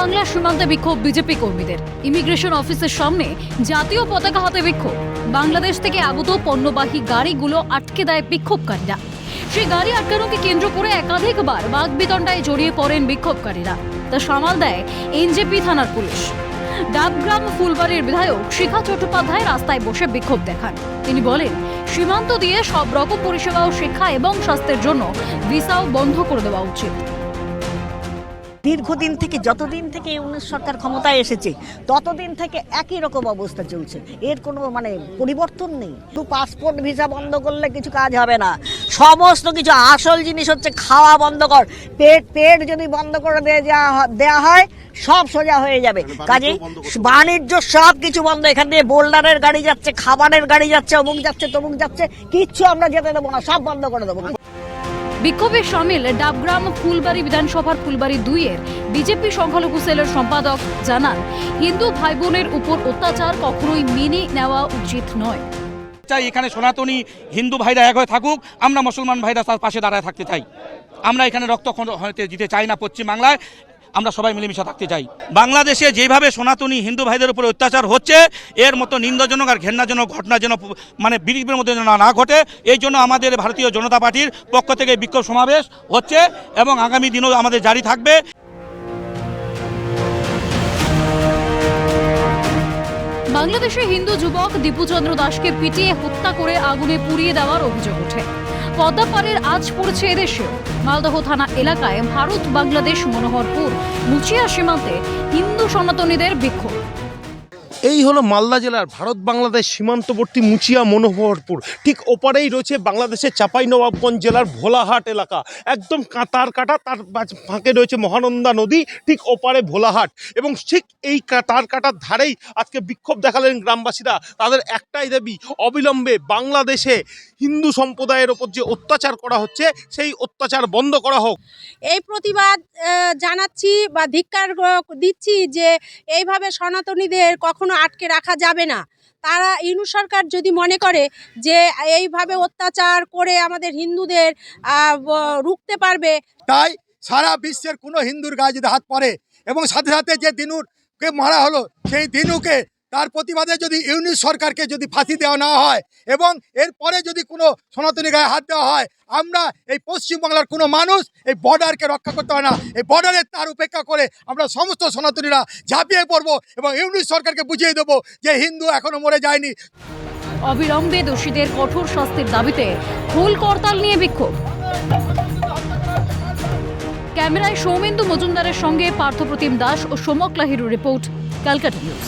বাংলা সীমান্তে বিক্ষোভ বিজেপি কর্মীদের। ইমিগ্রেশন অফিসের সামনে জাতীয় পতাকা হাতে বিক্ষোভ। বাংলাদেশ থেকে আগত পণ্যবাহী গাড়িগুলো আটকে দেয় বিক্ষোভকারীরা। সেই গাড়ি আটকানোকে কেন্দ্র করে একাধিকবার বাগবিতণ্ডায় জড়িয়ে পড়েন বিক্ষোভকারীরা। তা সামাল দেয় এনজেপি থানার পুলিশ। ডাবগ্রাম ফুলবাড়ির বিধায়ক শিখা চট্টোপাধ্যায় রাস্তায় বসে বিক্ষোভ দেখান। তিনি বলেন, সীমান্ত দিয়ে সব রকম পরিষেবা ও শিক্ষা এবং স্বাস্থ্যের জন্য ভিসাও বন্ধ করে দেওয়া উচিত। দীর্ঘদিন থেকে, যতদিন থেকে ইউনিট সরকার ক্ষমতায় এসেছে ততদিন থেকে একই রকম অবস্থা চলছে। এর কোনো পরিবর্তন নেই। তো পাসপোর্ট ভিসা বন্ধ করলে কিছু কাজ হবে না। সমস্ত কিছু আসল জিনিস হচ্ছে খাওয়া বন্ধ কর। পেট যদি বন্ধ করে দেয়া হয় সব সোজা হয়ে যাবে। কাজেই বাণিজ্য সব কিছু বন্ধ। এখান দিয়ে বোল্ডারের গাড়ি যাচ্ছে, খাবারের গাড়ি যাচ্ছে, অমুক যাচ্ছে তমুক যাচ্ছে, কিচ্ছু আমরা যেতে দেবো না, সব বন্ধ করে দেবো। বিক্ষোভে সামিল ডাবগ্রাম ফুলবাড়ি বিধানসভার ফুলবাড়ি 2-এর বিজেপি সংখ্যালঘু সেলের সম্পাদক জানান, হিন্দু ভাই বোনের উপর অত্যাচার কখনোই মেনে নেওয়া উচিত নয়। চাই এখানে সনাতনী হিন্দু ভাইরা এক হয়ে থাকুক, আমরা মুসলমান ভাইরা তার পাশে দাঁড়ায় থাকতে চাই। আমরা এখানে রক্তক্ষরণ হতে দিতে চাই না। পশ্চিম বাংলায় আমরা সবাই মিলেমিশে থাকতে চাই। বাংলাদেশে যেভাবে সনাতনী হিন্দু ভাইদের উপর অত্যাচার হচ্ছে, এর মতো নিন্দাজনক আর ঘেন্নাজনক ঘটনা যেন বিজেপির মধ্যে যেন না ঘটে, এই জন্য আমাদের ভারতীয় জনতা পার্টির পক্ষ থেকে বিক্ষোভ সমাবেশ হচ্ছে এবং আগামী দিনও আমাদের জারি থাকবে। বাংলাদেশে হিন্দু যুবক দীপুচন্দ্র দাসকে পিটিয়ে হত্যা করে আগুনে পুড়িয়ে দেওয়ার অভিযোগ ওঠে। পদ্মাপাড়ের আজ পড়েছে এদেশেও। মালদহ থানা এলাকায় ভারত বাংলাদেশ মনোহরপুর মুচিয়া সীমান্তে হিন্দু সনাতনীদের বিক্ষোভ। এই হলো মালদা জেলার ভারত বাংলাদেশ সীমান্তবর্তী মুচিয়া মনোহরপুর। ঠিক ওপারেই রয়েছে বাংলাদেশের চাঁপাইনবাবগঞ্জ জেলার ভোলাহাট এলাকা। একদম কাতার কাটা, তার ফাঁকে রয়েছে মহানন্দা নদী, ঠিক ওপারে ভোলাহাট। এবং ঠিক এই কাতার কাটার ধারেই আজকে বিক্ষোভ দেখালেন গ্রামবাসীরা। তাদের একটাই দাবি, অবিলম্বে বাংলাদেশে হিন্দু সম্প্রদায়ের ওপর যে অত্যাচার করা হচ্ছে সেই অত্যাচার বন্ধ করা হোক। এই প্রতিবাদ জানাচ্ছি বা ধিক্কার দিচ্ছি যে এইভাবে সনাতনীদের কখনো আটকে রাখা যাবে না। তারা ইউনূস সরকার যদি মনে করে যে এইভাবে অত্যাচার করে আমাদের হিন্দুদের রুখতে পারবে, তাই সারা বিশ্বের কোনো হিন্দুর গায়ে যদি হাত পড়ে এবং সাথে সাথে যে দিনুকে মারা হলো সেই দিনুকে তার প্রতিবাদে যদি ইউনিট সরকারকে যদি ফাঁসি দেওয়া না হয় এবং এরপরে যদি কোনো সনাতনী গায়ে হাত দেওয়া হয়, আমরা এই পশ্চিমবাংলার কোনো মানুষ এই বর্ডারকে রক্ষা করতে হয় না। এই বর্ডারের তার উপেক্ষা করে আমরা সমস্ত সনাতনীরা ঝাঁপিয়ে পড়বো এবং ইউনিট সরকারকে বুঝিয়ে দেবো যে হিন্দু এখনো মরে যায়নি। অবিলম্বে দোষীদের কঠোর শাস্তির দাবিতে ফুল করতাল নিয়ে বিক্ষোভ। ক্যামেরায় সৌমেন্দু মজুমদারের সঙ্গে পার্থপ্রতিম দাস ও সোমক লাহিরুর রিপোর্ট, ক্যালকাটা নিউজ।